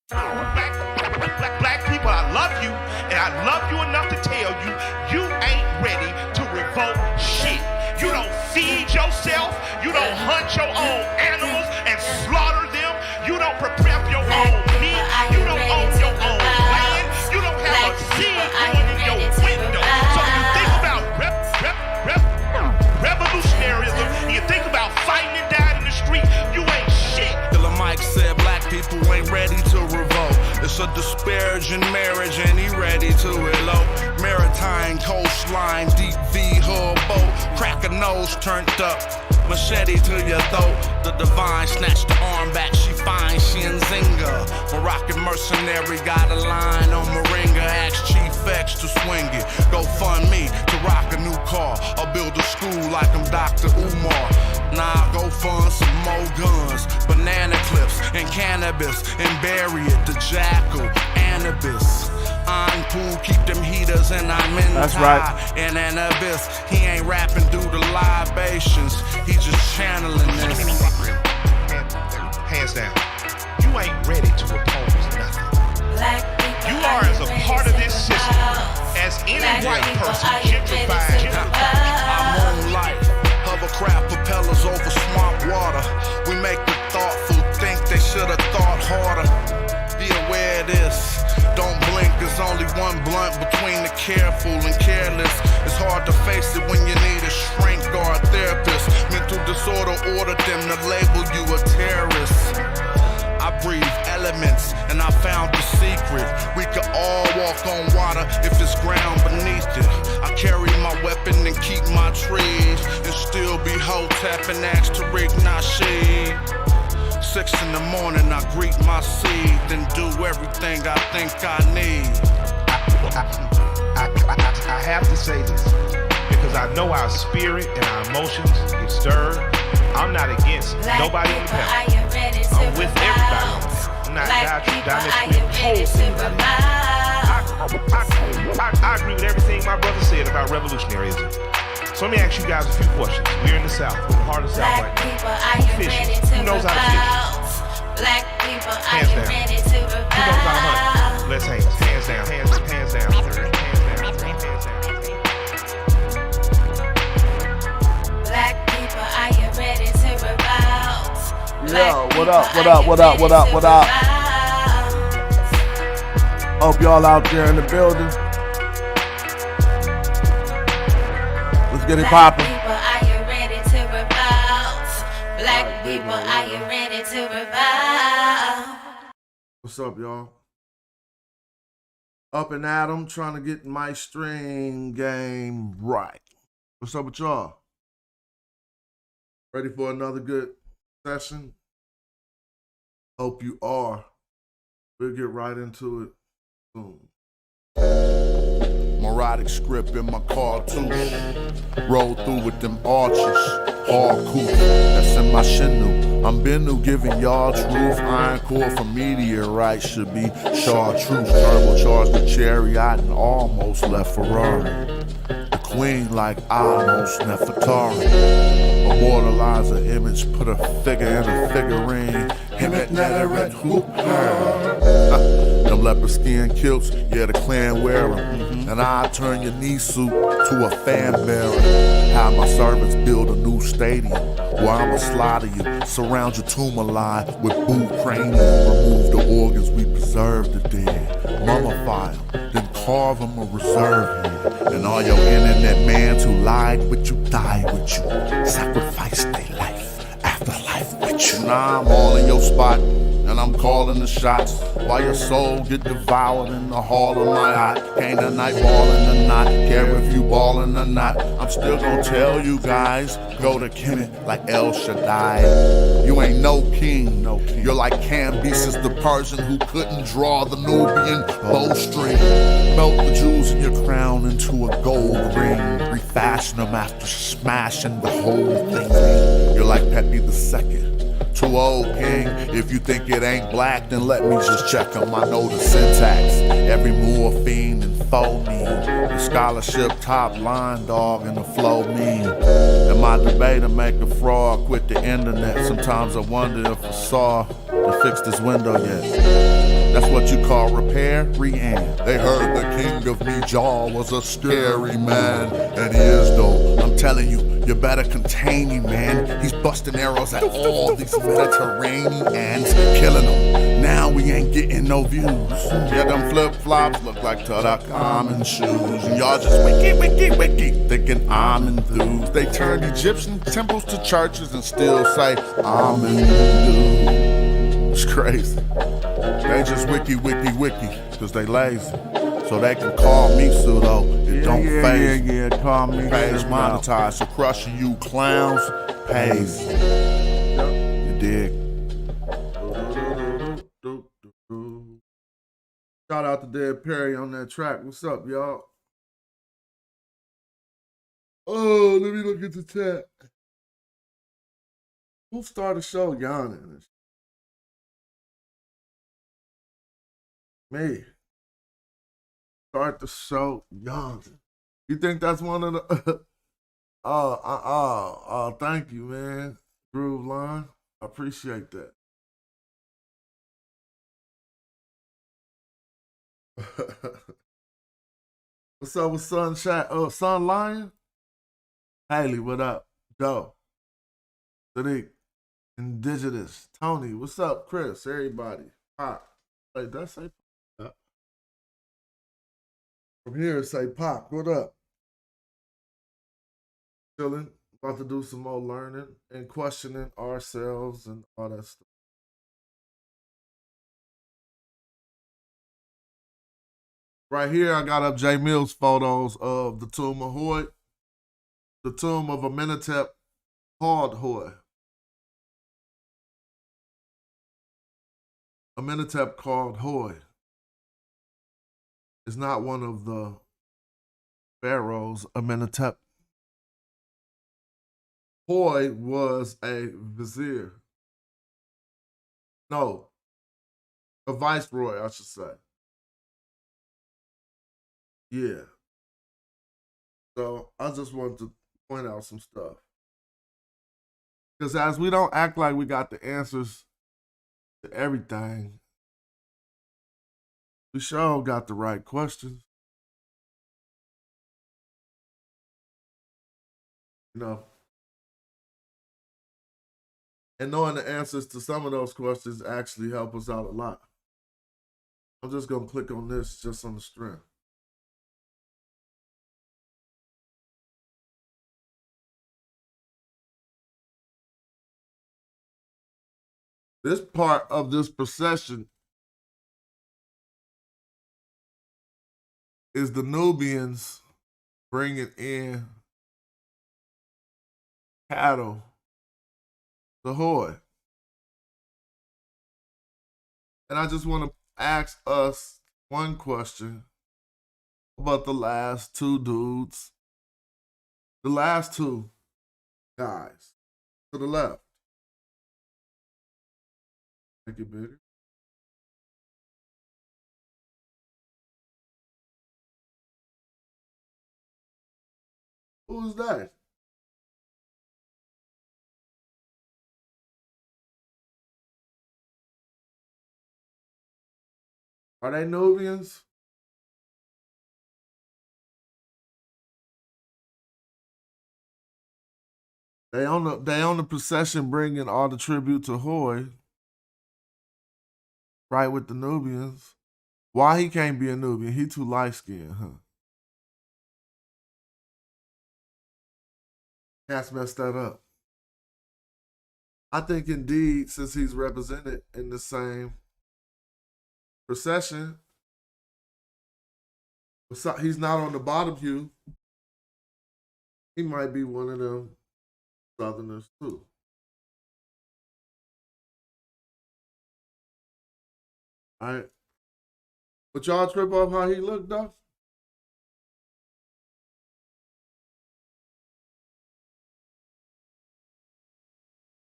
Black people, I love you, and I love you enough to tell you, you ain't ready to revolt shit. You don't feed yourself, you don't hunt your own animals and slaughter them, you don't prepare your own meat, you don't own your own land, you don't have a seed growing in your window. So when you think about revolutionaryism, and you think about fighting and dying in the street, you ain't shit. Killer Mike said black people ain't ready to revolt. It's a disparaging marriage and he ready to elope. Maritime coastline, deep V hull boat. Crack a nose turned up, machete to your throat. The divine snatched the arm back, she fine, she in Zinga. Moroccan mercenary got a line on Moringa. Ask Chief X to swing it. Go fund me to rock a new car or build a school like I'm Dr. Umar. Nah, go fund some more guns, banana clips and cannabis, and bury it, the jackal, Anubis. I'm pool, keep them heaters, and I'm in That's right. in an abyss. He ain't rapping due to libations, he just channeling this. Hands down, you ain't ready to oppose nothing. You are as a part of this system as any white person gentrified. I'm on life. Hovercraft propellers over swamp water. We make the thoughtful think they should have thought harder. Be aware of this. Don't blink, there's only one blunt between the careful and careless. It's hard to face it when you need a shrink or a therapist. Mental disorder ordered them to label you a terrorist. I breathe elements and I found the secret. We could all walk on water if it's ground beneath it. I carry my weapon and keep my trees, and still be Hotep and ask to rig Nasheed. 6 in the morning I greet my seed, then do everything I think I need. I have to say this because I know our spirit and our emotions get stirred. I'm not against nobody on the panel. I'm with everybody on the panel. I'm not opposed to anybody. I agree with everything my brother said about revolutionaryism. So let me ask you guys a few questions. We're in the South, we're in the heart of the South right now. Who fishes? Who knows how to fish? Hands down. Who knows how to hunt? Let's hands down, hands down, hands down, hands down. Yo, what up? Hope y'all out there in the building. Let's get it poppin'. Are you ready to revolt? Black people, are you ready to revolt? What's up, y'all? Up and at 'em, trying to get my string game right. What's up with y'all? Ready for another good session? Hope you are. We'll get right into it soon. Morodic script in my car too. Roll through with them arches, all cool. That's in my shinu. I'm Bennu giving y'all truth. Iron core for meteorite should be chartreuse. Turbocharged the chariot and almost left Ferrari. The queen like almost Nefertari. Immortalize an image, put a figure in a figurine. Him at Netherred, who them leopard skin kilts, yeah, the clan wear them. And I turn your knee suit to a fan bearer. Have my servants build a new stadium where I'ma slaughter you, surround your tomb alive with boot cranium. Remove the organs, we preserve the dead. Mummify them, then carve them a reserve head. And all your internet mans who lied with you, died with you, sacrificed their life, afterlife with you. Now I'm all in your spot, and I'm calling the shots, while your soul get devoured in the hall of my eye. Ain't a night ballin' or not, care if you ballin' or not. I'm still gonna tell you guys, go to Kemet like El Shaddai. You ain't no king, you're like Cambyses the Persian who couldn't draw the Nubian bowstring. Melt the jewels in your crown into a gold ring, refashion them after smashing the whole thing. You're like Pepe II. Too old, king. If you think it ain't black, then let me just check 'em. I know the syntax. Every morphine and phoneme. The scholarship top line, dog, and the flow mean. And my debater make a fraud, quit the internet. Sometimes I wonder if I saw to fix this window yet. That's what you call repair, re-end. They heard the king of Madjai was a scary man, and he is though. I'm telling you, you better contain him, man. He's busting arrows at all these Mediterraneans, killing them. Now we ain't getting no views. Yeah, them flip-flops look like Tutankhamun shoes. And y'all just wiki, thinking I'm enthused. They turned Egyptian temples to churches and still say, I'm enthused. It's crazy. They just wiki, cause they lazy. So they can call me pseudo, it don't phase. Yeah, call me. Page monetized, so crushing you clowns pays. You dig? Shout out to Dead Perry on that track. What's up, y'all? Oh, let me look at the chat. Who started the show yawning? Me. Start the show yawning. You think that's one of the... thank you, man. Groove Line. I appreciate that. What's up with Son Lion? Haley, what up? Joe. Sadiq. Indigenous. Tony, what's up? Chris, everybody. Pop. Wait, did I say Pop? From here, say Pop. What up? Chilling. About to do some more learning and questioning ourselves and all that stuff. Right here, I got up J Mills photos of the tomb of Hoy, the tomb of Amenhotep called Hoy. Amenhotep called Hoy is not one of the pharaohs. Amenhotep. Hoy was a vizier. No, a viceroy, I should say. Yeah. So I just wanted to point out some stuff. Because as we don't act like we got the answers to everything, we sure got the right questions. You know. And knowing the answers to some of those questions actually help us out a lot. I'm just going to click on this just on the strength. This part of this procession is the Nubians bringing in cattle to Hoy. And I just want to ask us one question about the last two dudes. The last two guys to the left. Make it bigger. Who is that? Are they Nubians? They on the procession bringing all the tribute to Hoy. Right with the Nubians. Why he can't be a Nubian? He too light-skinned, huh? Cats messed that up. I think indeed, since he's represented in the same procession, he's not on the bottom pew. He might be one of them Southerners too. All right. But y'all trip off how he looked though?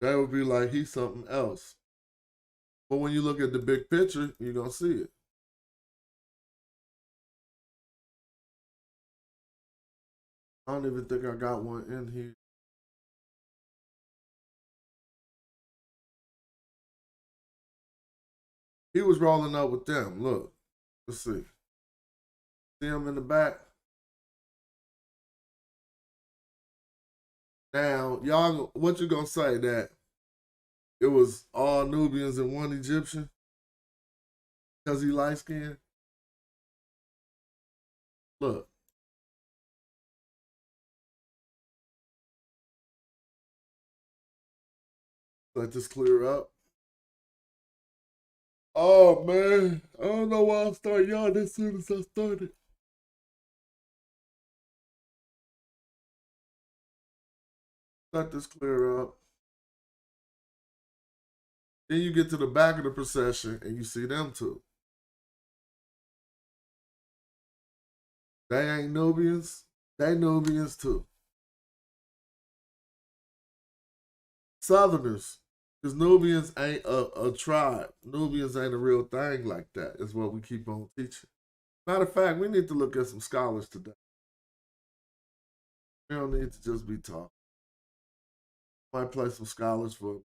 That would be like he's something else. But when you look at the big picture, you're going to see it. I don't even think I got one in here. He was rolling up with them. Look, let's see. See him in the back? Now, y'all, what you gonna say, that it was all Nubians and one Egyptian? Because he light skinned? Look. Let this clear up. Oh, man. I don't know why I started yawning as soon as I started. Let this clear up. Then you get to the back of the procession and you see them two. They ain't Nubians. They Nubians too. Southerners. Because Nubians ain't a tribe. Nubians ain't a real thing like that, is what we keep on teaching. Matter of fact, we need to look at some scholars today. We don't need to just be talking. Might play some scholars for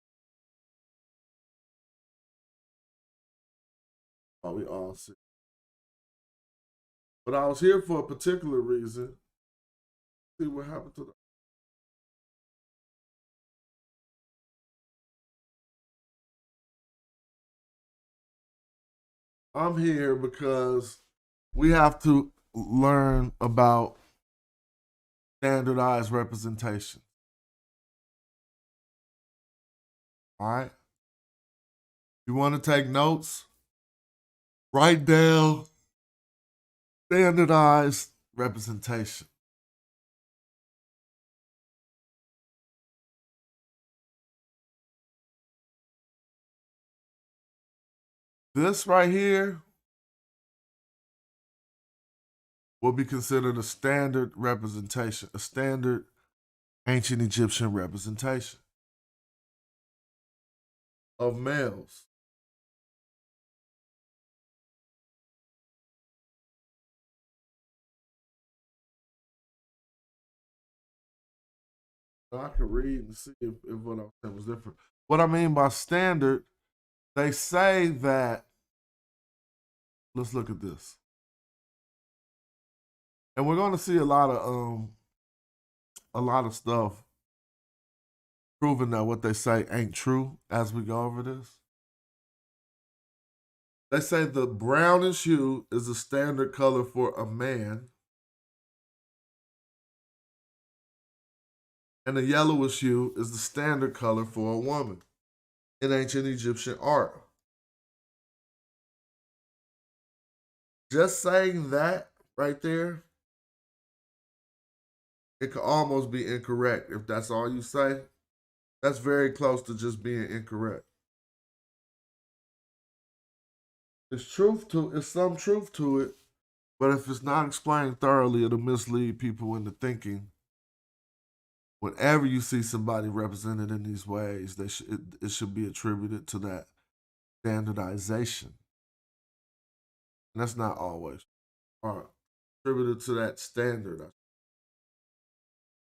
we all see. But I was here for a particular reason. See what happened to them. I'm here because we have to learn about standardized representation. All right? You want to take notes? Write down standardized representation. This right here will be considered a standard representation, a standard ancient Egyptian representation of males. I can read and see if what I said was different. What I mean by standard, they say that, let's look at this. And we're going to see a lot of stuff proving that what they say ain't true as we go over this. They say the brownish hue is a standard color for a man, and the yellowish hue is the standard color for a woman in ancient Egyptian art. Just saying that right there, it could almost be incorrect. If that's all you say, that's very close to just being incorrect. It's some truth to it, but if it's not explained thoroughly, it'll mislead people into thinking whenever you see somebody represented in these ways, it should be attributed to that standardization. And that's not always. Or attributed to that standard.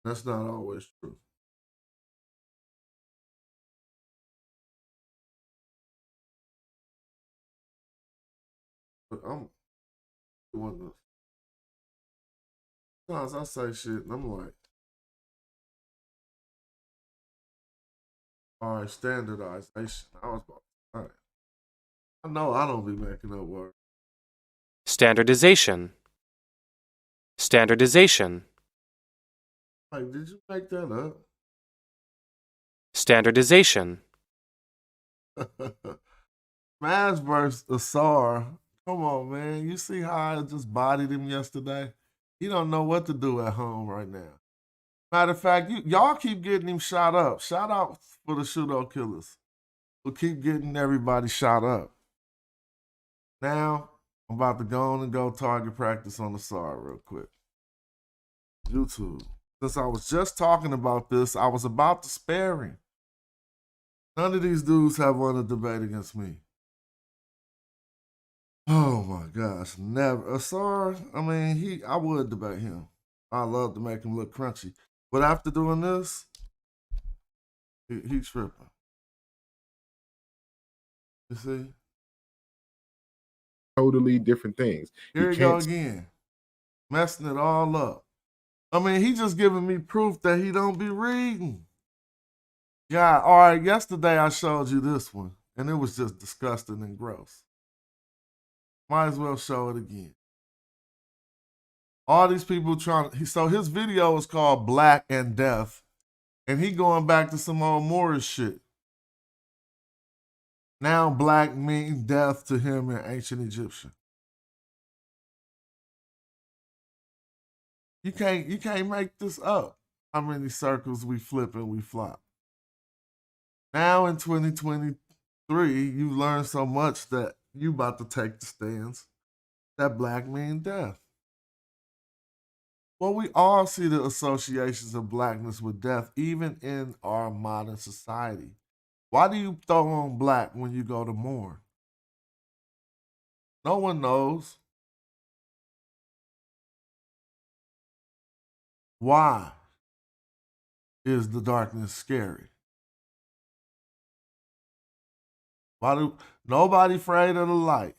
That's not always true. But I'm doing this. Sometimes I say shit and I'm like, all right, standardization. I was about to say. I know I don't be making up words. Standardization. Standardization. Like, did you make that up? Standardization. Smash versus Asar. Come on, man. You see how I just bodied him yesterday? He don't know what to do at home right now. Matter of fact, y'all keep getting him shot up. Shout out for the Shudo Killers who keep getting everybody shot up. Now, I'm about to go on and go target practice on Asar real quick. YouTube. Since I was just talking about this, I was about to spare him. None of these dudes have won a debate against me. Oh my gosh, never. Asar, I mean, I would debate him. I love to make him look crunchy. But after doing this, he's tripping. You see? totally different things. Here You you go can't again, messing it all up. I mean, he just giving me proof that he don't be reading. Yeah, all right, yesterday I showed you this one, and it was just disgusting and gross. Might as well show it again. All these people so his video is called Black and Death, and he going back to some old Moorish shit. Now black means death to him in ancient Egyptian. You can't make this up. How many circles we flip and we flop. Now in 2023, you learn so much that you about to take the stance that black means death. Well, we all see the associations of blackness with death, even in our modern society. Why do you throw on black when you go to mourn? No one knows. Why is the darkness scary? Why do nobody afraid of the light?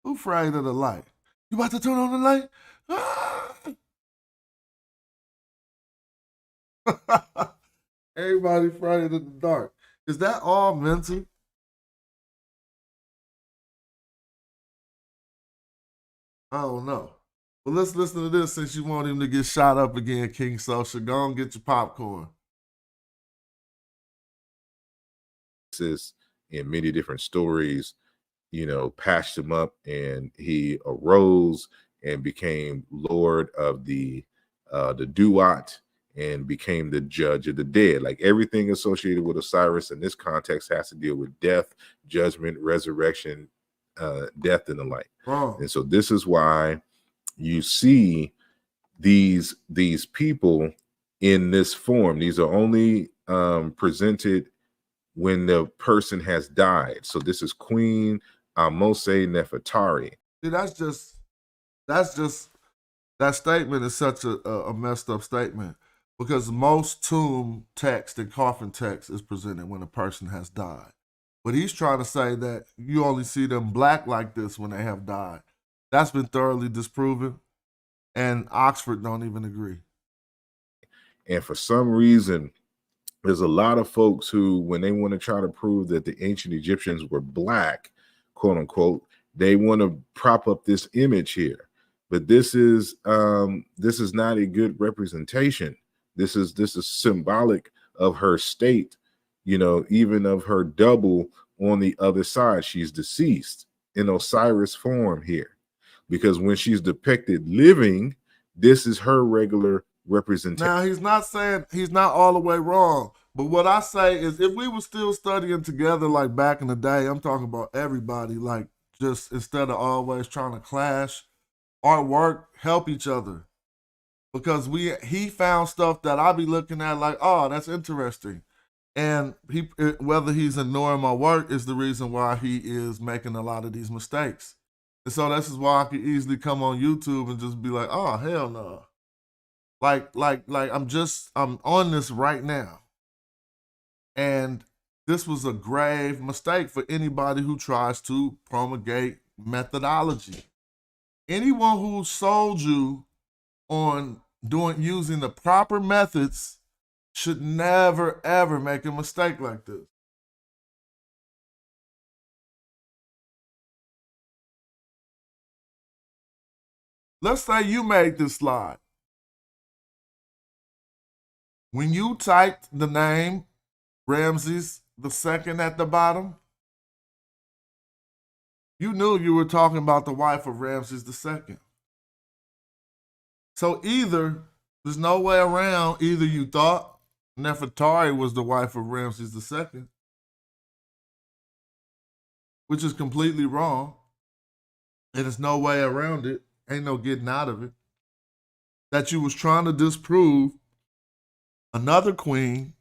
Who afraid of the light? You about to turn on the light? Ah! Everybody afraid of the dark. Is that all mental? I don't know. Well, let's listen to this since you want him to get shot up again, King Social. Go and get your popcorn. In many different stories, patched him up, and he arose and became Lord of the Duat and became the judge of the dead. Like everything associated with Osiris in this context has to deal with death, judgment, resurrection, death, and the like. And so this is why you see these people in this form. These are only presented when the person has died. So this is Queen Mose Nefertari. See, that statement is such a messed up statement because most tomb text and coffin text is presented when a person has died. But he's trying to say that you only see them black like this when they have died. That's been thoroughly disproven, and Oxford don't even agree. And for some reason, there's a lot of folks who, when they want to try to prove that the ancient Egyptians were black, quote unquote, they want to prop up this image here. But this is not a good representation. This is symbolic of her state, even of her double on the other side. She's deceased in Osiris form here, because when she's depicted living, this is her regular representation. Now, he's not saying he's not all the way wrong, but what I say is if we were still studying together like back in the day, I'm talking about everybody, like just instead of always trying to clash, our work help each other. Because he found stuff that I be looking at like, oh, that's interesting. And whether he's ignoring my work is the reason why he is making a lot of these mistakes. And so this is why I could easily come on YouTube and just be like, oh, hell no. Like I'm on this right now. And this was a grave mistake for anybody who tries to promulgate methodology. Anyone who sold you on using the proper methods should never, ever make a mistake like this. Let's say you made this slide. When you typed the name Ramses II at the bottom, you knew you were talking about the wife of Ramses II. So either, there's no way around, either you thought Nefertari was the wife of Ramses II, which is completely wrong, and there's no way around it, ain't no getting out of it, that you was trying to disprove another queen,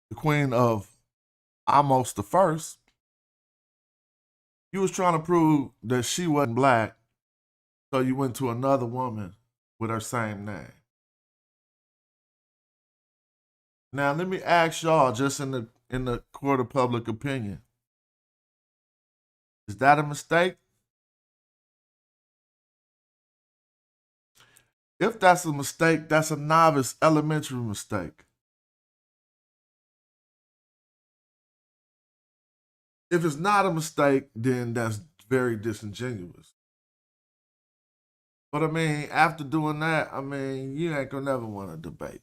the queen of Amos the First. You was trying to prove that she wasn't black, so you went to another woman with her same name. Now let me ask y'all, just in the court of public opinion, Is that a mistake? If that's a mistake, that's a novice elementary mistake. If it's not a mistake, then that's very disingenuous. But I mean, after doing that, I mean, you ain't gonna never want to debate.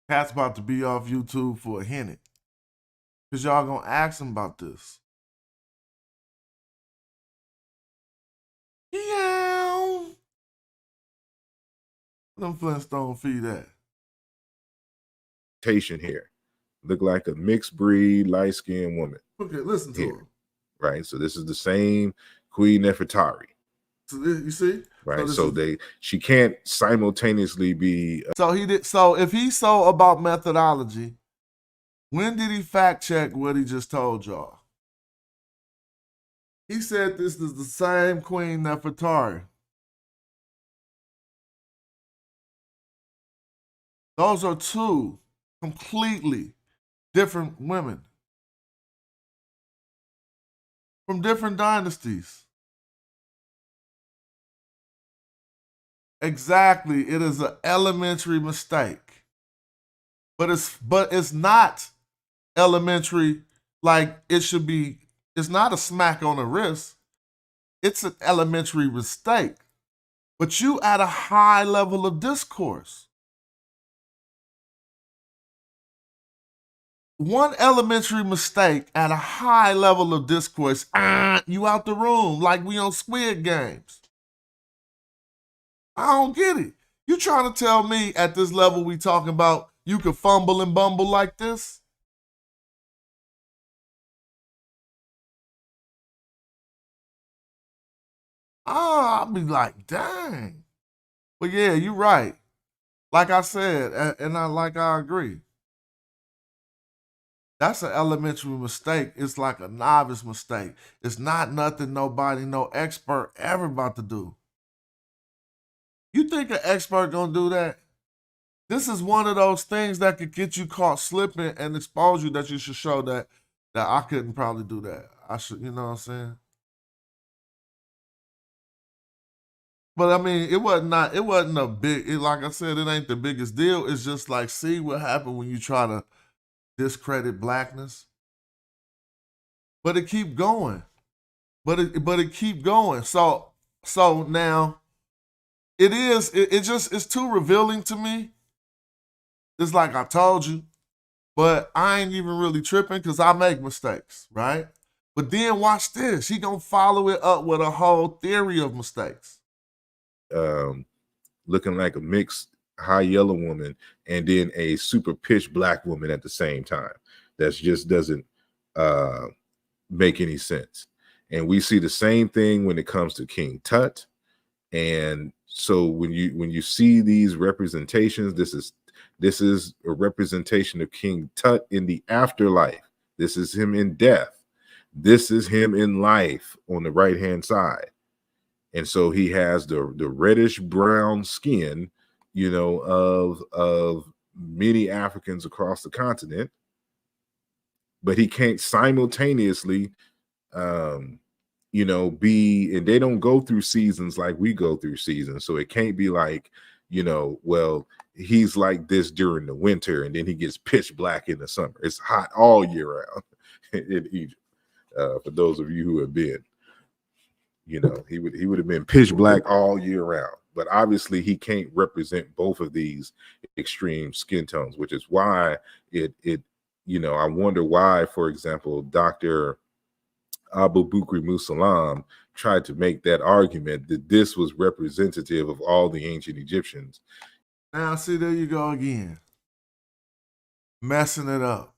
Cat's about to be off YouTube for a minute. Because y'all gonna ask him about this. Yeah. Them Flintstone feed that. Here. Look like a mixed breed, light-skinned woman. Okay, listen to him. Right. So this is the same Queen Nefertari. So you see? Right. So she can't simultaneously be So he did. So if he's so about methodology, when did he fact check what he just told y'all? He said this is the same Queen Nefertari. Those are two completely different women from different dynasties. Exactly. It is an elementary mistake. But it's not elementary like it should be. It's not a smack on the wrist. It's an elementary mistake. But you at a high level of discourse. One elementary mistake at a high level of discourse, you out the room like we on Squid Games. I don't get it. You trying to tell me at this level we talking about you could fumble and bumble like this? I'll be like, dang. But yeah, you're right. Like I said, and I agree. That's an elementary mistake. It's like a novice mistake. It's not nothing nobody, no expert ever about to do. You think an expert gonna do that? This is one of those things that could get you caught slipping and expose you that you should show that I couldn't probably do that. I should, you know what I'm saying? But I mean, it wasn't a big, like I said, it ain't the biggest deal. It's just like, see what happened when you try to discredit blackness. But it keep going. But it keep going. So now it's too revealing to me. It's like I told you, but I ain't even really tripping because I make mistakes, right? But then watch this. He gonna follow it up with a whole theory of mistakes. Looking like a mixed high yellow woman and then a super pitch black woman at the same time. That just doesn't make any sense. And we see the same thing when it comes to King Tut. And so when you see these representations, this is a representation of King Tut in the afterlife. This is him in death. This is him in life on the right hand side. And so he has the reddish brown skin, you know, of many Africans across the continent, but he can't simultaneously, you know, and they don't go through seasons like we go through seasons. So it can't be like, you know, well, he's like this during the winter and then he gets pitch black in the summer. It's hot all year round in Egypt. For those of you who have been. You know, he would have been pitch black all year round, but obviously he can't represent both of these extreme skin tones, which is why it you know, I wonder why, for example, Dr. Abu Bukri Musalam tried to make that argument that this was representative of all the ancient Egyptians. Now, see, there you go again, messing it up.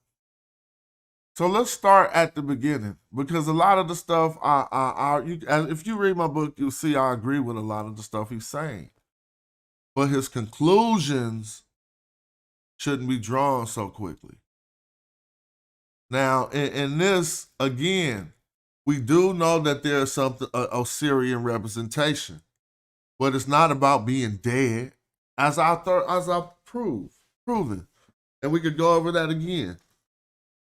So let's start at the beginning, because a lot of the stuff if you read my book, you'll see I agree with a lot of the stuff he's saying. But his conclusions shouldn't be drawn so quickly. Now, in this, again, we do know that there's something, Osirian representation, but it's not about being dead, as I've proven. And we could go over that again.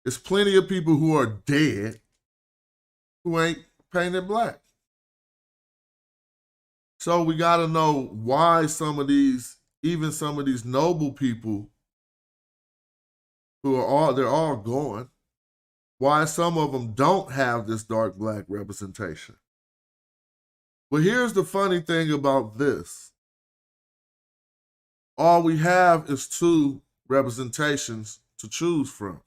There's plenty of people who are dead who ain't painted black. So we got to know why even some of these noble people they're all gone, why some of them don't have this dark black representation. Well, here's the funny thing about this. All we have is 2 representations to choose from.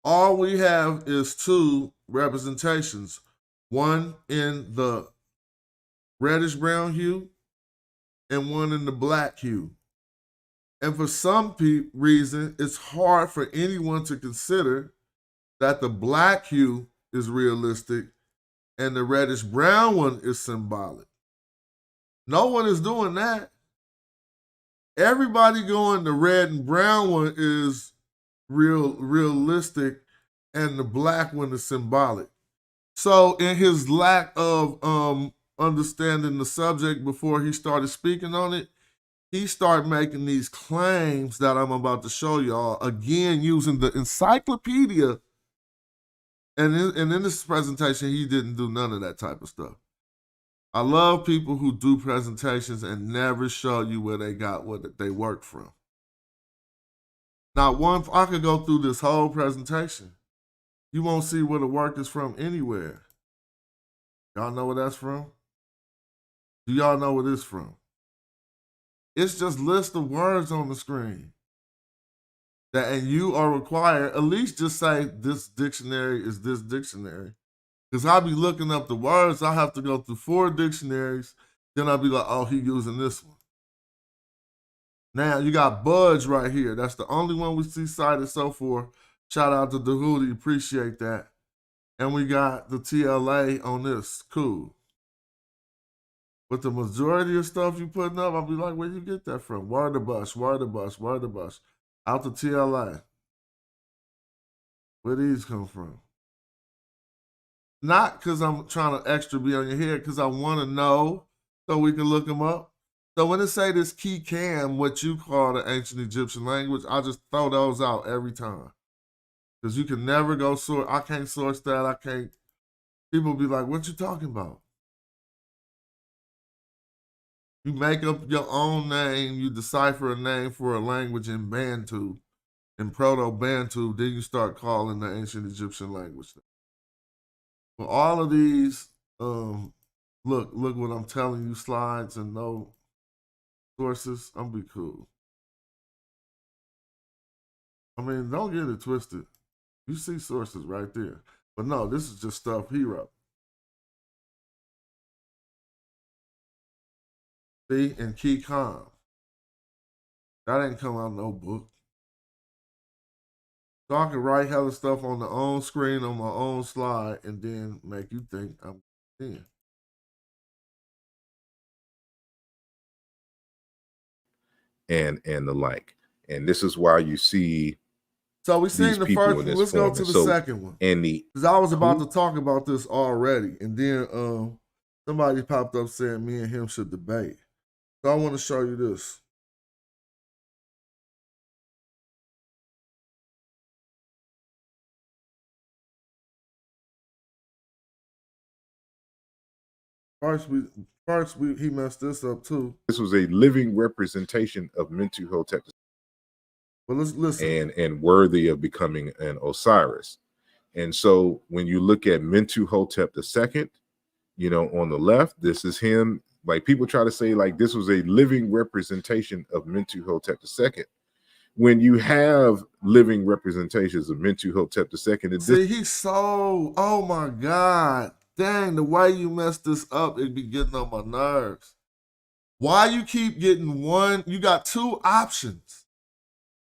All we have is 2 representations, one in the reddish brown hue and one in the black hue. And for some reason, it's hard for anyone to consider that the black hue is realistic and the reddish brown one is symbolic. No one is doing that. Everybody going the red and brown one is realistic and the black one is symbolic. So in his lack of understanding the subject before he started speaking on it, he started making these claims that I'm about to show y'all, again using the encyclopedia. And in this presentation, he didn't do none of that type of stuff. I love people who do presentations and never show you where they got what they work from. Not one, I could go through this whole presentation. You won't see where the work is from anywhere. Y'all know where that's from? Do y'all know where it's from? It's just list of words on the screen. And you are required, at least just say this dictionary is this dictionary. Because I'll be looking up the words, I have to go through 4 dictionaries, then I'll be like, oh, he using this one. Now, you got budge right here. That's the only one we see cited so far. Shout out to Dehudi, appreciate that. And we got the TLA on this, cool. But the majority of stuff you putting up, I'll be like, where you get that from? Word the bus, word the bus, word the bus. Out to TLA. Where these come from? Not because I'm trying to extra be on your head, because I want to know so we can look them up. So when it say this key cam, what you call the ancient Egyptian language, I just throw those out every time. Because you can never go source. I can't source that. I can't. People be like, what you talking about? You make up your own name. You decipher a name for a language in Bantu, in Proto-Bantu. Then you start calling the ancient Egyptian language. Well, all of these, look what I'm telling you, slides and no sources. I'm be cool. I mean, don't get it twisted. You see sources right there. But no, this is just stuff he wrote. See, and key com. That ain't come out no book. So I can write hella stuff on the own screen on my own slide and then make you think I'm in. And the like. And this is why you see. So we seen the first one. Let's go to the second one. And because I was about to talk about this already, and then somebody popped up saying me and him should debate. So I want to show you this. First he messed this up too. This was a living representation of Mentuhotep. Well, let's listen. And worthy of becoming an Osiris. And so when you look at Mentuhotep II, you know, on the left, this is him. Like people try to say like this was a living representation of Mentuhotep II. When you have living representations of Mentuhotep II, see, he's so, oh my God. Dang, the way you messed this up, it'd be getting on my nerves. Why you keep getting one? You got 2 options.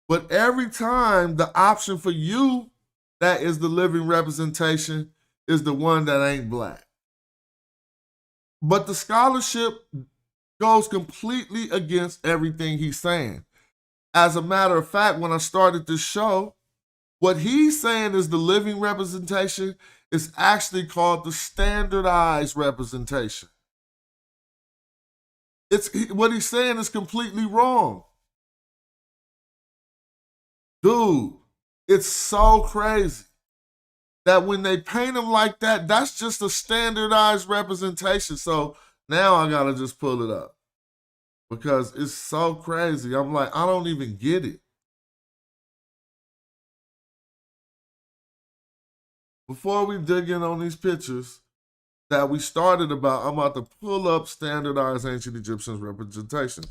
But every time the option for you that is the living representation is the one that ain't black. But the scholarship goes completely against everything he's saying. As a matter of fact, when I started this show, what he's saying is the living representation is actually called the standardized representation. What he's saying is completely wrong. Dude, it's so crazy that when they paint them like that, that's just a standardized representation. So now I gotta just pull it up because it's so crazy. I'm like, I don't even get it. Before we dig in on these pictures that we started about, I'm about to pull up standardized ancient Egyptian representation.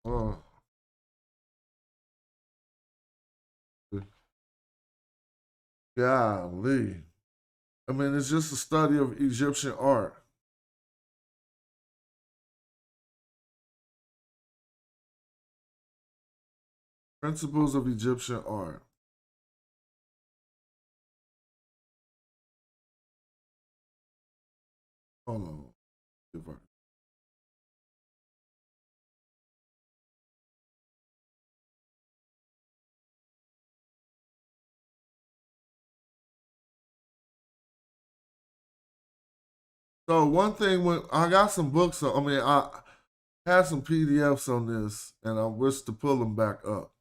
Oh. Golly. I mean, it's just a study of Egyptian art. Principles of Egyptian art. Hold on. So one thing, when I got some books, I had some PDFs on this, and I wish to pull them back up,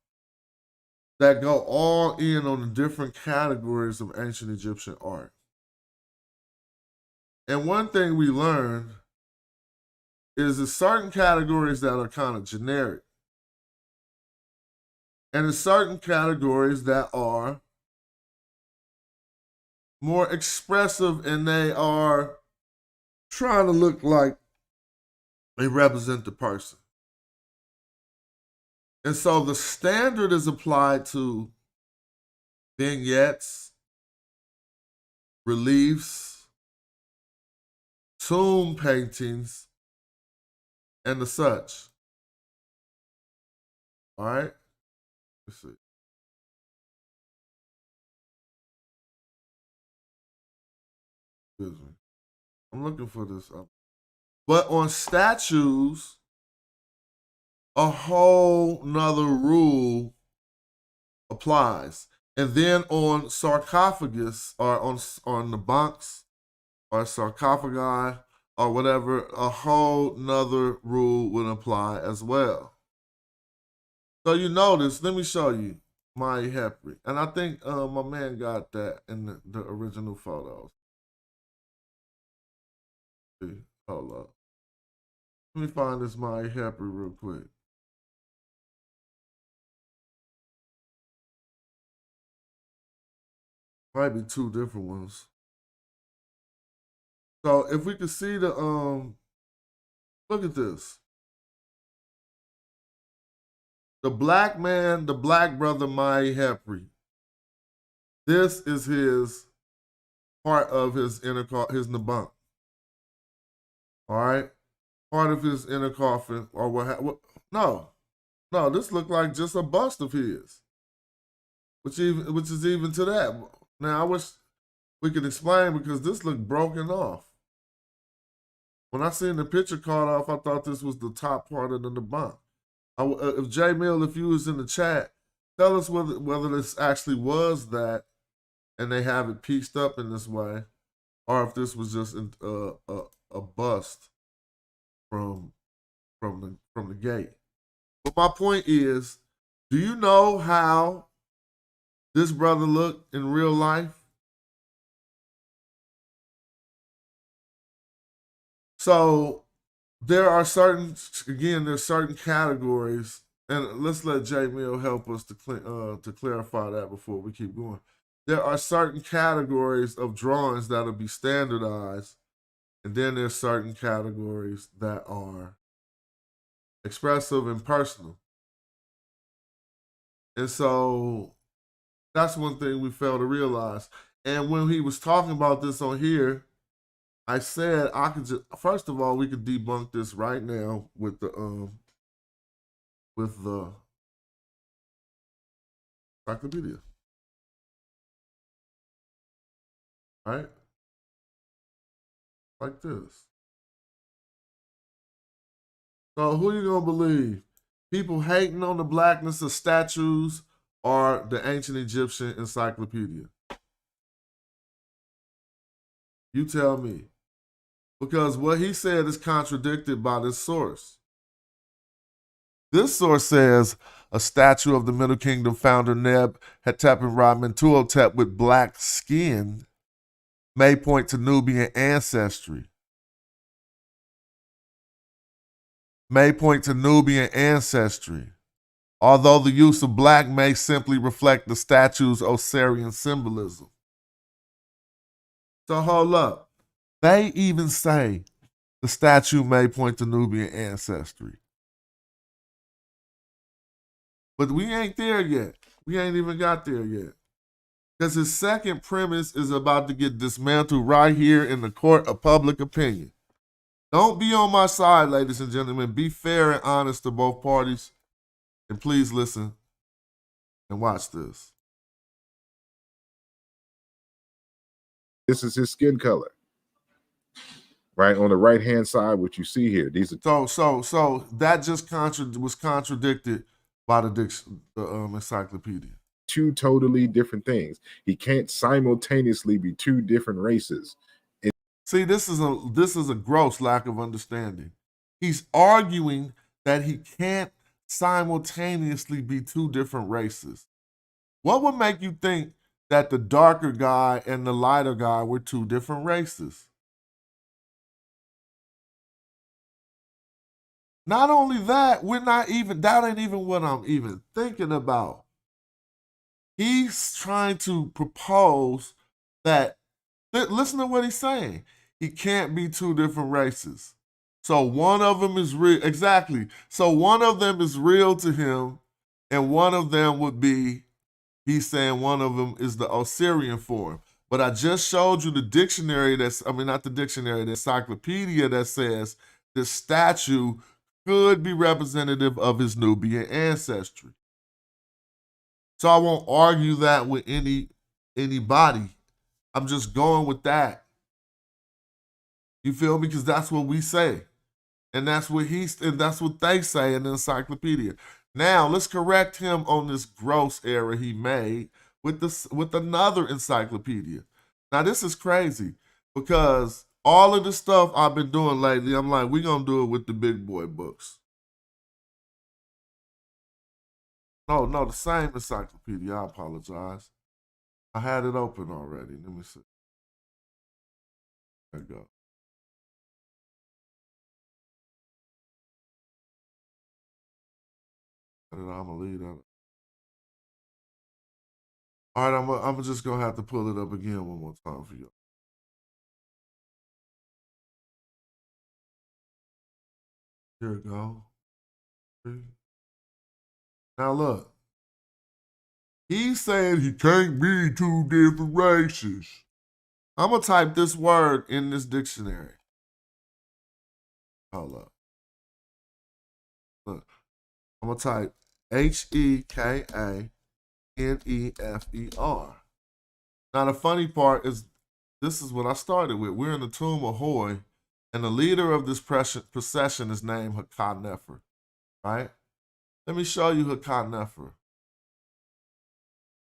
that go all in on the different categories of ancient Egyptian art. And one thing we learned is there's certain categories that are kind of generic. And there's certain categories that are more expressive, and they are trying to look like they represent the person. And so the standard is applied to vignettes, reliefs, tomb paintings, and the such. All right? Let's see. Excuse me. I'm looking for this. But on statues, a whole nother rule applies. And then on sarcophagus, or on the bunks or sarcophagi or whatever, a whole nother rule would apply as well. So you notice, let me show you my Hepri. And I think my man got that in the original photos. See, hold up. Let me find this my Hepri real quick. Might be two different ones. So if we could see the look at this. The black man, the black brother Mai Hepri. This is his part of his his Nabunk. All right, part of his inner coffin, or what? No, this looked like just a bust of his, which is even to that. Now I wish we could explain, because this looked broken off. When I seen the picture caught off, I thought this was the top part of the Nabunk. If J Mill, if you was in the chat, tell us whether this actually was that, and they have it pieced up in this way, or if this was just a bust from the gate. But my point is, do you know how this brother looked in real life? So there's certain categories, and let's let J Mill help us to clarify that before we keep going. There are certain categories of drawings that'll be standardized, and then there's certain categories that are expressive and personal. And so that's one thing we fail to realize. And when he was talking about this on here, I said I could just, first of all, we could debunk this right now with the encyclopedia. Right? Like this. So who you gonna believe? People hating on the blackness of statues, or the ancient Egyptian encyclopedia? You tell me. Because what he said is contradicted by this source. This source says a statue of the Middle Kingdom founder Neb-Hetep and Ra-Mentuhotep with black skin may point to Nubian ancestry. Although the use of black may simply reflect the statue's Osirian symbolism. So hold up. They even say the statue may point to Nubian ancestry. But we ain't there yet. We ain't even got there yet. Because his second premise is about to get dismantled right here in the court of public opinion. Don't be on my side, ladies and gentlemen. Be fair and honest to both parties. And please listen and watch this. This is his skin color. Right on the right hand side, what you see here. These are So that just was contradicted by the encyclopedia. two totally different things. He can't simultaneously be two different races. See, this is a gross lack of understanding. He's arguing that he can't simultaneously be two different races. What would make you think that the darker guy and the lighter guy were two different races? Not only that, that ain't even what I'm even thinking about. He's trying to propose that, listen to what he's saying. He can't be two different races. So one of them is real. Exactly. So one of them is real to him, and one of them would be, he's saying one of them is the Osirian form. But I just showed you the dictionary not the dictionary, the encyclopedia that says this statue could be representative of his Nubian ancestry. So I won't argue that with anybody. I'm just going with that. You feel me? Because that's what we say. And that's what they say in the encyclopedia. Now let's correct him on this gross error he made with another encyclopedia. Now this is crazy because all of the stuff I've been doing lately, I'm like, we're gonna do it with the big boy books. No, the same encyclopedia. I apologize. I had it open already. Let me see. There you go. I'm gonna leave that. All right, I'm just gonna have to pull it up again one more time for you. Here we go. Now look. He's saying he can't be two different races. I'm gonna type this word in this dictionary. Hold up. Look. I'm gonna type HEKANEFER. Now the funny part is, this is what I started with. We're in the tomb of Hoy, and the leader of this procession is named Hakan-Nefer. Right? Let me show you Hakan-Nefer.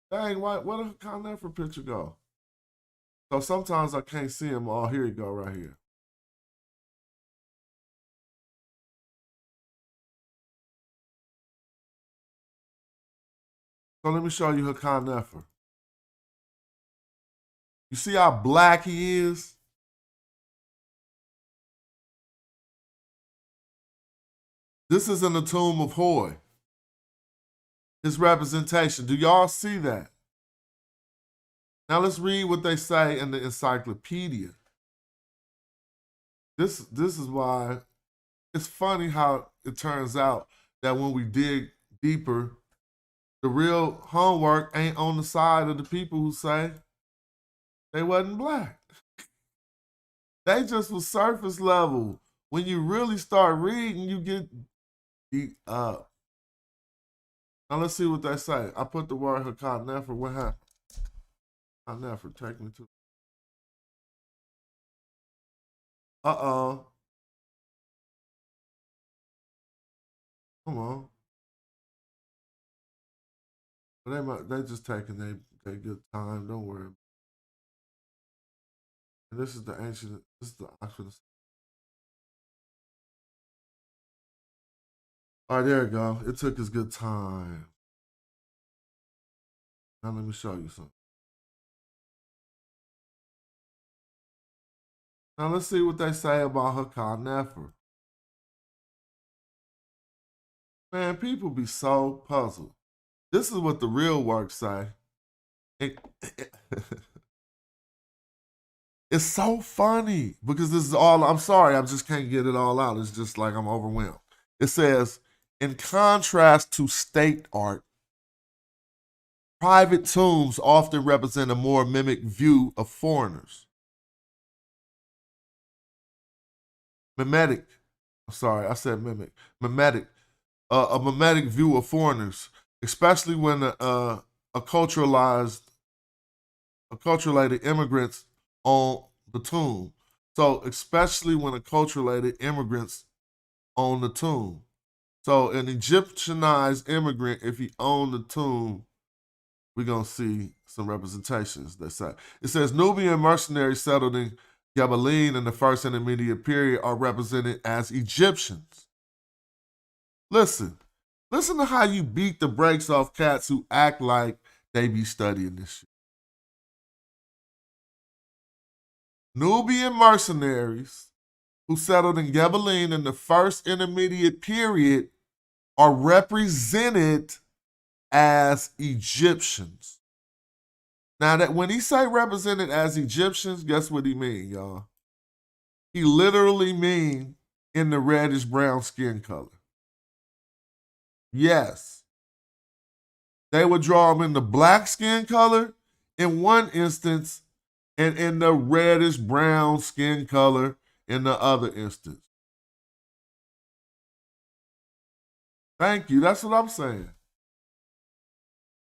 Dang, where did Hakan-Nefer picture go? So sometimes I can't see him. Oh, here you go, right here. So let me show you Hakan-Nefer. You see how black he is? This is in the tomb of Hoy. His representation. Do y'all see that? Now let's read what they say in the encyclopedia. This is why it's funny how it turns out that when we dig deeper, the real homework ain't on the side of the people who say they wasn't black. They just was surface level. When you really start reading, you get deep up. Now let's see what they say. I put the word Hakan-Nefer. What happened? Hakan-Nefer, take me to. Uh-oh. Come on. They just taking their good time. Don't worry. And this is the ancient, this is the Oxford. All right, there you go. It took his good time. Now let me show you something. Now let's see what they say about Hakan Nefer. Man, people be so puzzled. This is what the real work say. It's so funny because this is all, I'm sorry, I just can't get it all out. It's just like I'm overwhelmed. It says, in contrast to state art, private tombs often represent a more mimic view of foreigners. Mimetic, sorry, I said mimic. Mimetic, a mimetic view of foreigners, especially when acculturated immigrants on the tomb. So especially when acculturated immigrants on the tomb. So an Egyptianized immigrant, if he owned the tomb, we're going to see some representations, they say. It says Nubian mercenaries settled in Gabelline in the first intermediate period are represented as Egyptians. Listen to how you beat the brakes off cats who act like they be studying this shit. Nubian mercenaries who settled in Gabelline in the first intermediate period are represented as Egyptians. Now, that when he say represented as Egyptians, guess what he mean, y'all? He literally mean in the reddish brown skin color. Yes. They would draw them in the black skin color in one instance and in the reddish brown skin color in the other instance. Thank you. That's what I'm saying.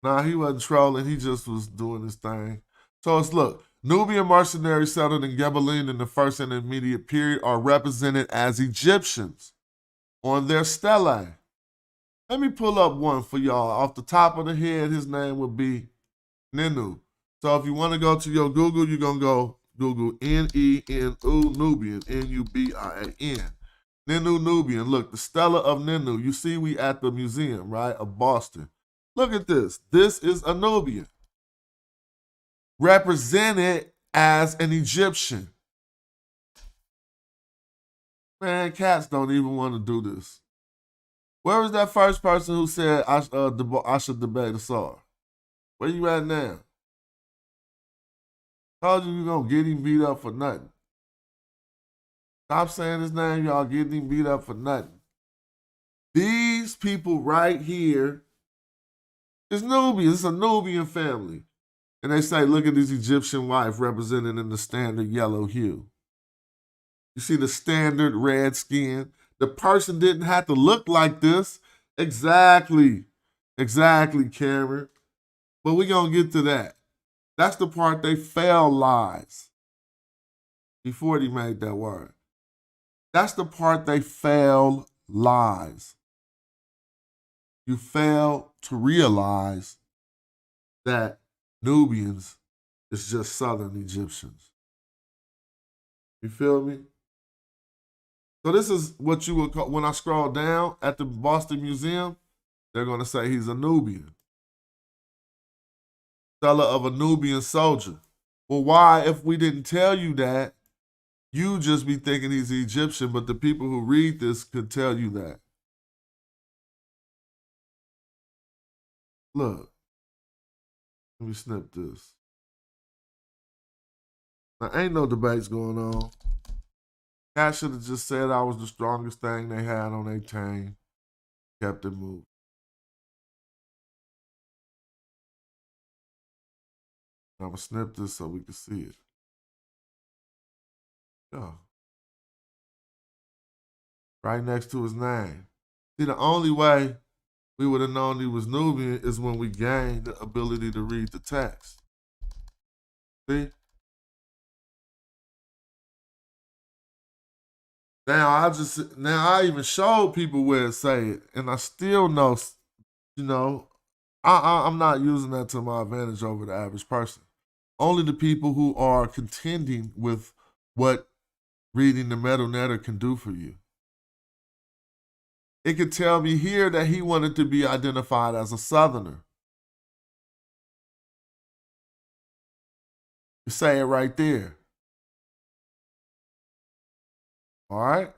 Nah, he wasn't trolling. He just was doing his thing. So it's, look, Nubian mercenaries settled in Gabelline in the first intermediate period are represented as Egyptians on their stelae. Let me pull up one for y'all. Off the top of the head, his name would be Nenu. So if you want to go to your Google, you're going to go Google N-E-N-U Nubian, N-U-B-I-A-N. Nenu Nubian. Look, the Stela of Nenu. You see we at the museum, right, of Boston. Look at this. This is a Nubian. Represented as an Egyptian. Man, cats don't even want to do this. Where was that first person who said I should debate a Asar? Where you at now? Told you gonna get him beat up for nothing. Stop saying his name, y'all. Getting him beat up for nothing. These people right here is Nubian. It's a Nubian family. And they say, look at this Egyptian wife represented in the standard yellow hue. You see the standard red skin? The person didn't have to look like this. Exactly, Cameron. But we're going to get to that. That's the part they fail lies. Before he made that word. That's the part they fail lies. You fail to realize that Nubians is just Southern Egyptians. You feel me? So this is what you would call, when I scroll down at the Boston Museum, they're going to say he's a Nubian. Stela of a Nubian soldier. Well, why, if we didn't tell you that, you just be thinking he's Egyptian, but the people who read this could tell you that. Look. Let me snip this. Now, ain't no debates going on. Cat should have just said I was the strongest thing they had on their team. Kept it moving. I'm going to snip this so we can see it. Yeah. Right next to his name. See, the only way we would have known he was Nubian is when we gained the ability to read the text. See? Now I even showed people where it say it, and I still know, I'm not using that to my advantage over the average person. only the people who are contending with what reading the Metal Netter can do for you. It could tell me here that he wanted to be identified as a Southerner. You say it right there. All right?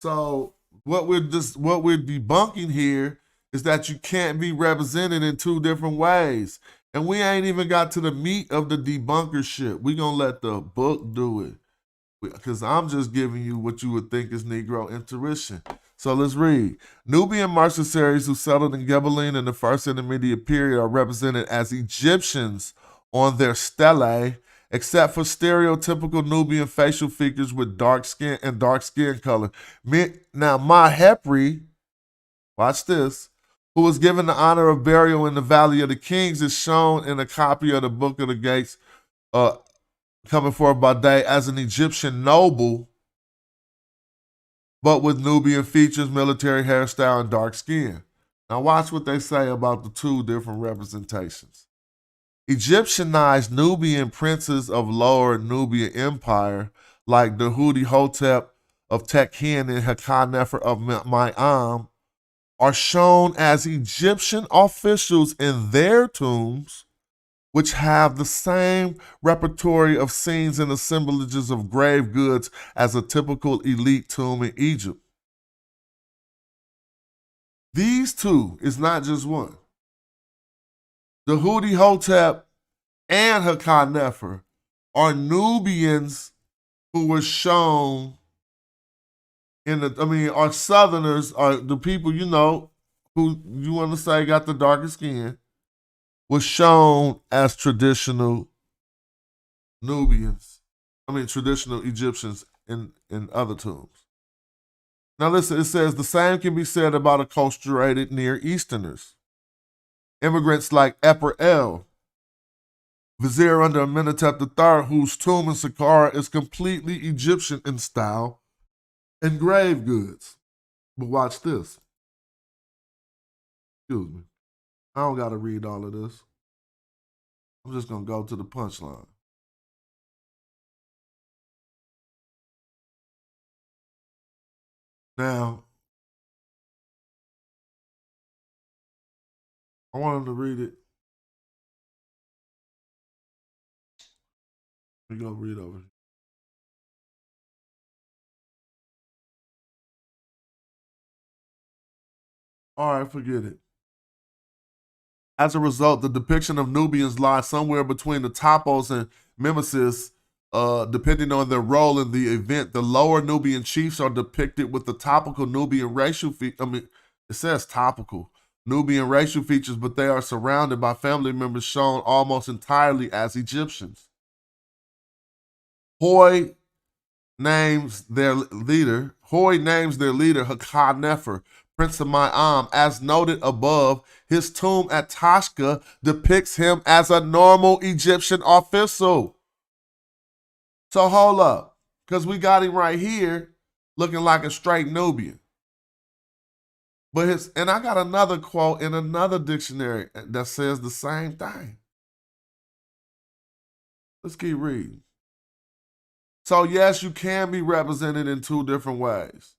So what we're debunking here is that you can't be represented in two different ways. And we ain't even got to the meat of the debunker shit. We're going to let the book do it. Because I'm just giving you what you would think is Negro intuition. So let's read. Nubian mercenaries who settled in Gebelin in the first intermediate period are represented as Egyptians on their stelae, except for stereotypical Nubian facial features with dark skin and dark skin color. Now, Mahepri, watch this, who was given the honor of burial in the Valley of the Kings, is shown in a copy of the Book of the Gates coming forth by day as an Egyptian noble, but with Nubian features, military hairstyle, and dark skin. Now watch what they say about the two different representations. Egyptianized Nubian princes of Lower Nubian Empire, like Dehudi Hotep of Tekhen and Hakan-Nefer of Mayam, are shown as Egyptian officials in their tombs, which have the same repertory of scenes and assemblages of grave goods as a typical elite tomb in Egypt. These two is not just one. The Hudi Hotep and Hakan-Nefer are Nubians who were shown are Southerners, are the people, you know, who you want to say got the darkest skin, was shown as traditional traditional Egyptians in other tombs. Now listen, it says the same can be said about acculturated Near Easterners. Immigrants like Eper El, vizier under Amenhotep III, whose tomb in Saqqara is completely Egyptian in style and grave goods. But watch this. Excuse me. I don't got to read all of this. I'm just going to go to the punchline. Now, I want him to read it. We're going to read over here. All right, forget it. As a result, the depiction of Nubians lies somewhere between the topos and mimesis, depending on their role in the event. The lower Nubian chiefs are depicted with the topical Nubian racial features. It says topical Nubian racial features, but they are surrounded by family members shown almost entirely as Egyptians. Hoy names their leader Hakan-Nefer, Prince of Mayam. As noted above, his tomb at Tashka depicts him as a normal Egyptian official. So hold up, because we got him right here looking like a straight Nubian. And I got another quote in another dictionary that says the same thing. Let's keep reading. So yes, you can be represented in two different ways.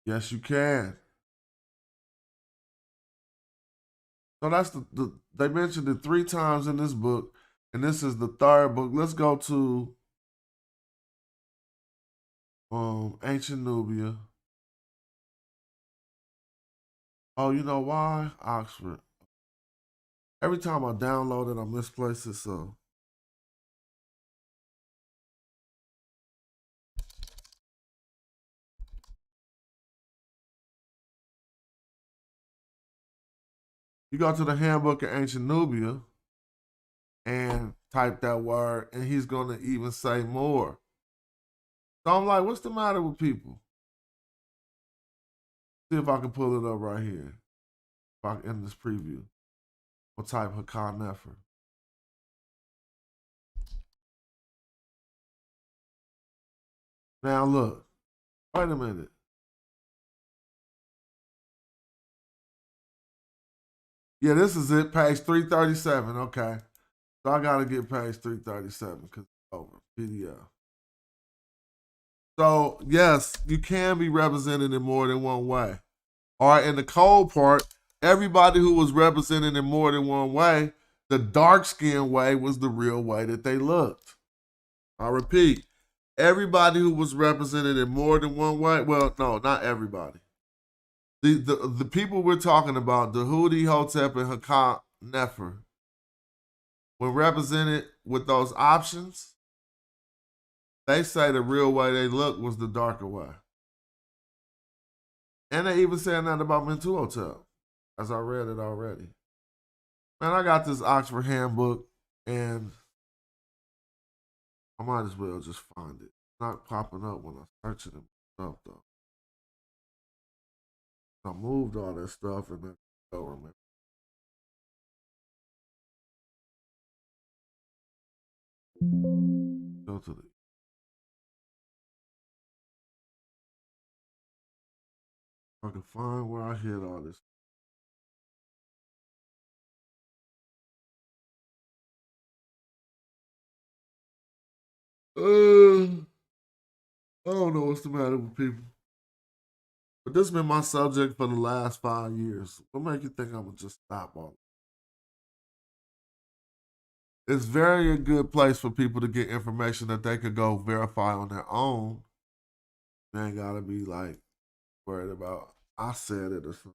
Yes, you can. So that's they mentioned it 3 times in this book, and this is the third book. Let's go to Ancient Nubia. Oh, you know why? Oxford. Every time I download it, I misplace it, so. You go to the Handbook of Ancient Nubia and type that word, and he's going to even say more. So I'm like, what's the matter with people? See if I can pull it up right here. If I can end this preview. I'll type Hakan-Nefer. Now look, wait a minute. Yeah, this is it, page 337. Okay. So I gotta get page 337 because it's over. PDF. So yes, you can be represented in more than one way. All right, in the cold part, everybody who was represented in more than one way, the dark skinned way was the real way that they looked. I repeat, everybody who was represented in more than one way, well, no, not everybody. The people we're talking about, the Houthi, Hotep, and Hakan Nefer, when represented with those options, they say the real way they look was the darker way. And they even said that about Mentuhotep, as I read it already. Man, I got this Oxford handbook, and I might as well just find it. It's not popping up when I search it up, though. I moved all that stuff, and then I don't remember. Go to the. I can find where I hid all this. I don't know what's the matter with people. But this has been my subject for the last 5 years. What make you think I'm going to just stop all? It's very a good place for people to get information that they could go verify on their own. They ain't got to be like worried about, I said it or something.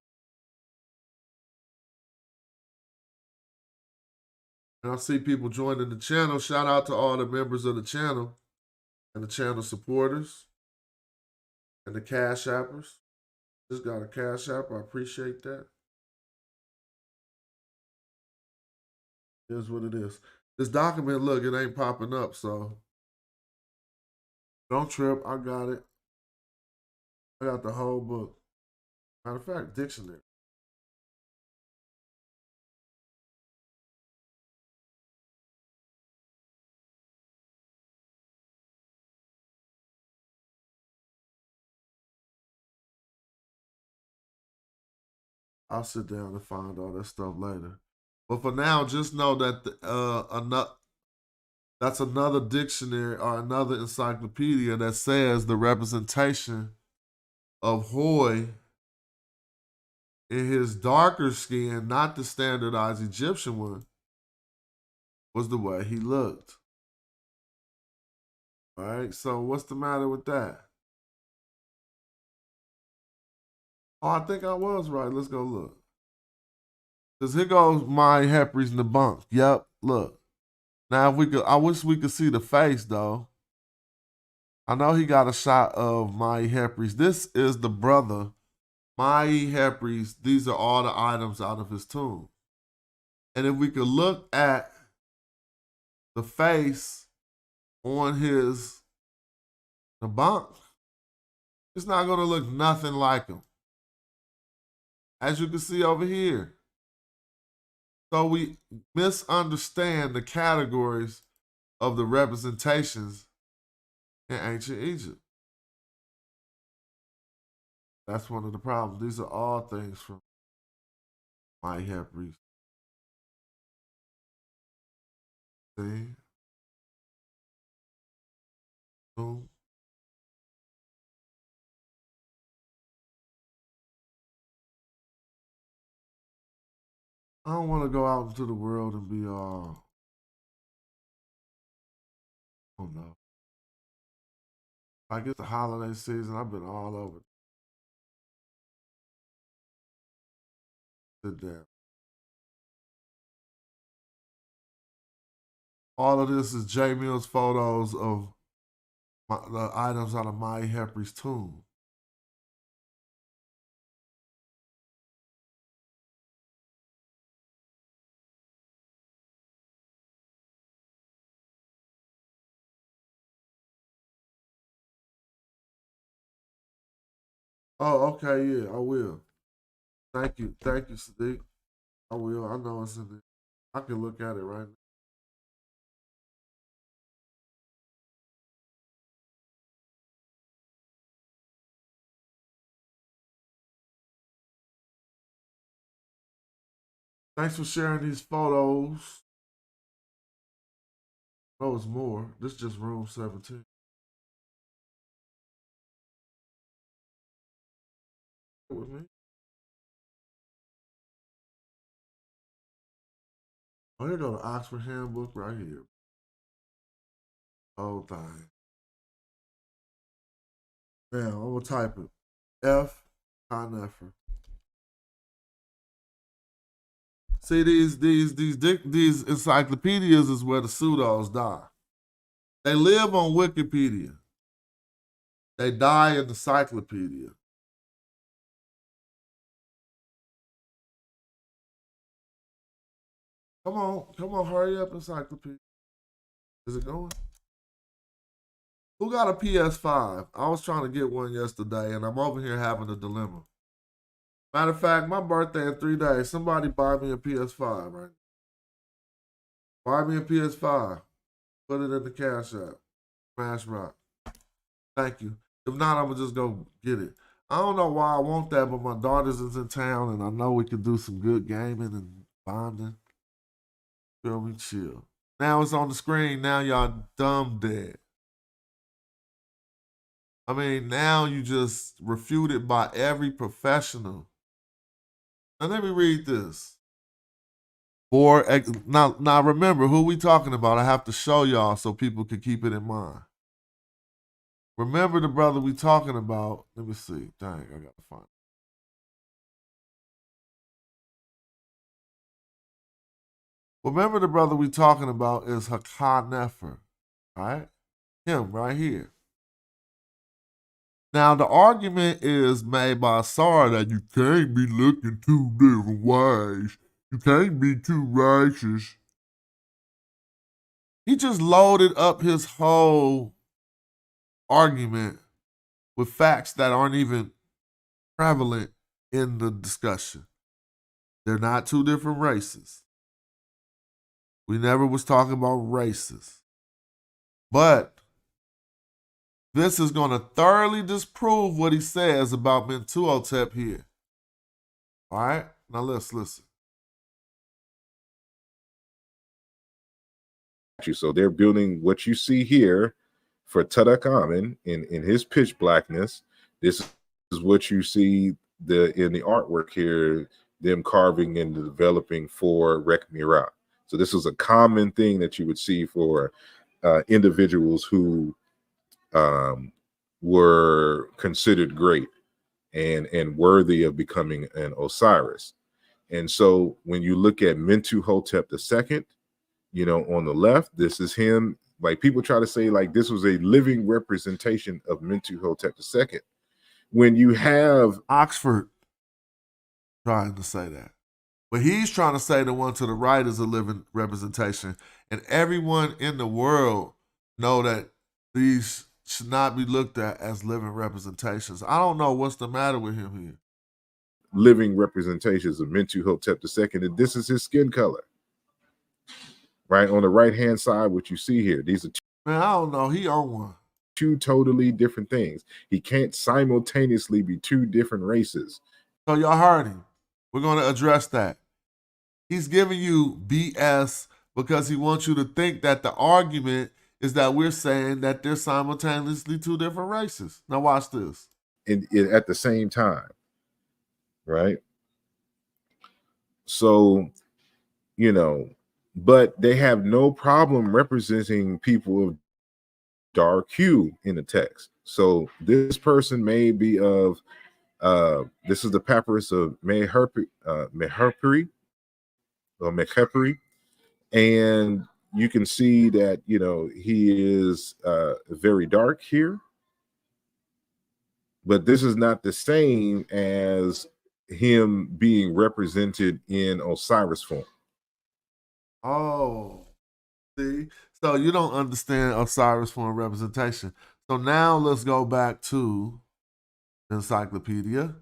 And I see people joining the channel. Shout out to all the members of the channel and the channel supporters and the cash appers. Just got a cash app. I appreciate that. Here's what it is. This document, look, it ain't popping up, so don't trip. I got it. I got the whole book. Matter of fact, dictionary. I'll sit down and find all that stuff later. But for now, just know that that's another dictionary or another encyclopedia that says the representation of Hoy in his darker skin, not the standardized Egyptian one, was the way he looked. All right, so what's the matter with that? Oh, I think I was right. Let's go look. Because here goes my Hepri's Debunk. Yep, look. Now, if we could, I wish we could see the face, though. I know he got a shot of my Hepri's. This is the brother, my Hepri's. These are all the items out of his tomb. And if we could look at the face on his Debunk, it's not going to look nothing like him. As you can see over here. So we misunderstand the categories of the representations in ancient Egypt. That's one of the problems. These are all things from my Hepri's. See? Boom. I don't want to go out into the world and be all, oh no. I get the holiday season, I've been all over. Sit down. All of this is J Mill's photos of the items out of my Hepri's tomb. Oh, okay, yeah, I will. Thank you, Sadiq. I will. I know it's in there. I can look at it right now. Thanks for sharing these photos. Oh, it's more. This is just room 17. With me. Oh, here go the Oxford Handbook right here. Whole thing. Now, I'm gonna type it. F. Conifer. See, these encyclopedias is where the pseudos die. They live on Wikipedia. They die in the encyclopedia. Come on, hurry up, encyclopedia. Is it going? Who got a PS5? I was trying to get one yesterday, and I'm over here having a dilemma. Matter of fact, my birthday in 3 days. Somebody buy me a PS5, right? Buy me a PS5. Put it in the cash app. Smash Rock. Thank you. If not, I'm going to just go get it. I don't know why I want that, but my daughters is in town, and I know we can do some good gaming and bonding. Feel me? Chill. Now it's on the screen. Now y'all dumb dead. I mean, now you just refuted by every professional. Now let me read this. Now remember who we talking about. I have to show y'all so people can keep it in mind. Remember the brother we talking about. Let me see. Dang, I gotta find it. Remember the brother we talking about is Hakan Nefer. Right? Him right here. Now, the argument is made by Sarah that you can't be looking 2 different ways. You can't be too righteous. He just loaded up his whole argument with facts that aren't even prevalent in the discussion. They're not 2 different races. We never was talking about races. But this is going to thoroughly disprove what he says about Mentuhotep here. All right? Now let's listen. So they're building what you see here for Tutankhamun in his pitch blackness. This is what you see in the artwork here, them carving and developing for Rekhmira. So this is a common thing that you would see for individuals who were considered great and worthy of becoming an Osiris. And so when you look at Mentuhotep II, you know, on the left, this is him. Like people try to say like this was a living representation of Mentuhotep II. When you have Oxford trying to say that. But he's trying to say the one to the right is a living representation. And everyone in the world know that these should not be looked at as living representations. I don't know what's the matter with him here. Living representations of Mentuhotep II, and this is his skin color. Right on the right-hand side, what you see here, these are Man, I don't know. He on one. 2 totally different things. He can't simultaneously be 2 different races. So y'all heard him. We're going to address that. He's giving you BS because he wants you to think that the argument is that we're saying that they're simultaneously 2 different races. Now watch this. At the same time, right? So, you know, but they have no problem representing people of dark hue in the text. So this person may be of this is the papyrus of Meherperi, and you can see that, you know, he is very dark here, but this is not the same as him being represented in Osiris form. Oh, see? So you don't understand Osiris form representation. So now let's go back to the encyclopedia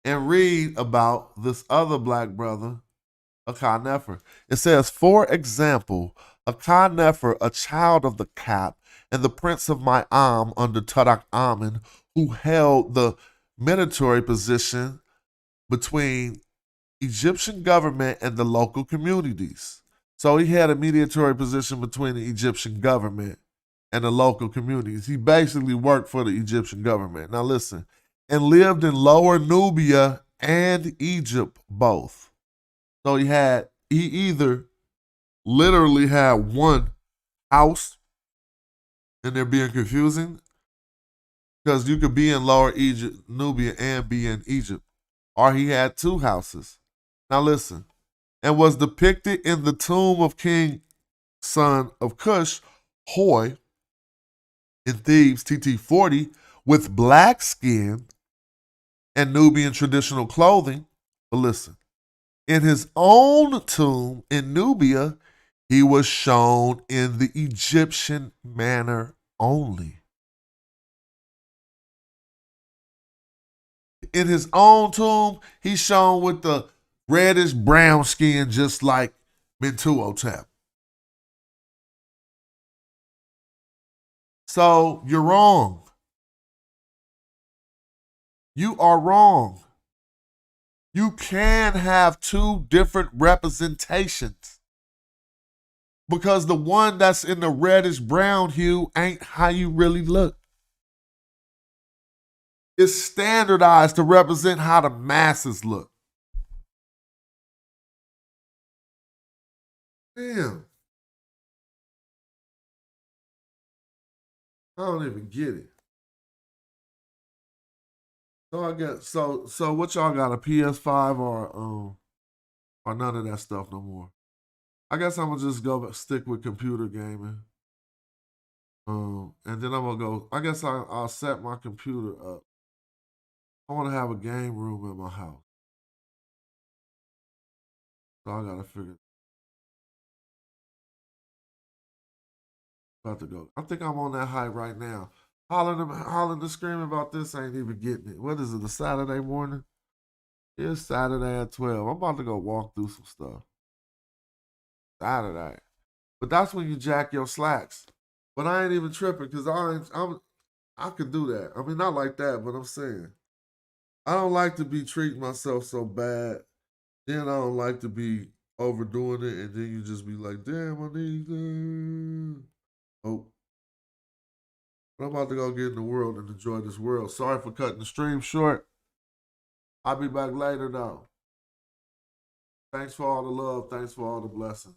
and read about this other black brother, Hakan Nefer. It says, for example, Hakan Nefer, a child of the Cap, and the prince of Ma'am under Tutankhamun, who held the mandatory position between Egyptian government and the local communities. So he had a mediatory position between the Egyptian government and the local communities. He basically worked for the Egyptian government. Now listen, and lived in Lower Nubia and Egypt both. So he either literally had one house, and they're being confusing, because you could be in Lower Egypt, Nubia, and be in Egypt. Or he had two houses. Now listen, and was depicted in the tomb of King son of Cush, Hoy, in Thebes, TT 40, with black skin and Nubian traditional clothing. But listen, in his own tomb in Nubia, he was shown in the Egyptian manner only. In his own tomb, he's shown with the reddish brown skin, just like Mentuhotep. So you're wrong. You are wrong. You can have two different representations, because the one that's in the reddish brown hue ain't how you really look. It's standardized to represent how the masses look. Damn. I don't even get it. So I guess so what y'all got, a PS5 or none of that stuff no more? I guess I'm gonna just go stick with computer gaming. And then I'm gonna go, I guess I'll set my computer up. I wanna have a game room in my house. So I gotta figure. About to go. I think I'm on that hype right now. Hollering and screaming about this, ain't even getting it. What is it, a Saturday morning? It's Saturday at 12. I'm about to go walk through some stuff. Saturday. But that's when you jack your slacks. But I ain't even tripping, because I could do that. I mean, not like that, but I'm saying, I don't like to be treating myself so bad. Then I don't like to be overdoing it, and then you just be like, damn, I need that. Oh. But I'm about to go get in the world and enjoy this world. Sorry for cutting the stream short. I'll be back later, though. Thanks for all the love. Thanks for all the blessings.